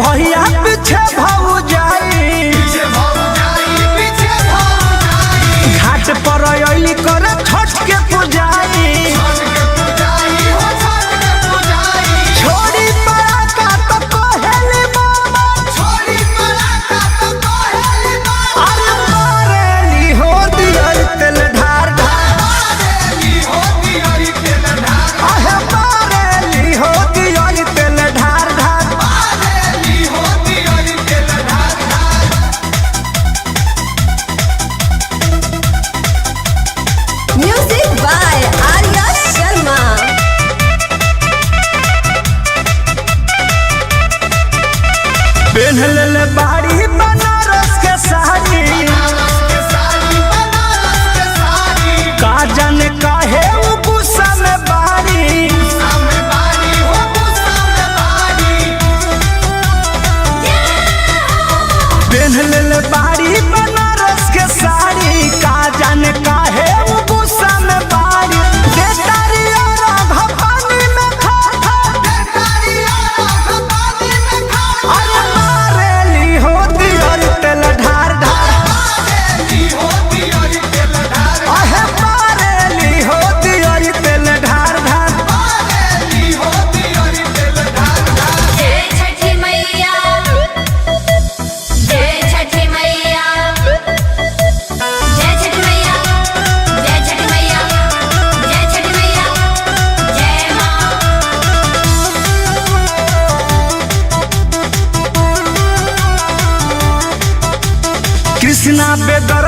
भैया पीछे भौजाई घाट पर अइली कर छठ के पुजाई छोड़ी पराका तो कहेली मामा अरे मारेली हो दियर तेल ढार आहे मारेली हो दियर तेल ढार Music by Arya Sharma. पेन्हल ले बाड़ी बनारस के साड़ी का जाने काहे उ गुस्सा में बाड़ी पेन्हल ले बाड़ी बनारस के साड़ी का जाने काहे उ गुस्सा में बाड़ी देतारी और भपानी में खा अरे मारेली हो दियर तेल ढार आहे मारेली हो दियर तेल ढार जय छठी मैया जय छठी मैया जय छठी मैया जय छठी मैया जय छठी मैया जय माँ। कृष्णा बेदर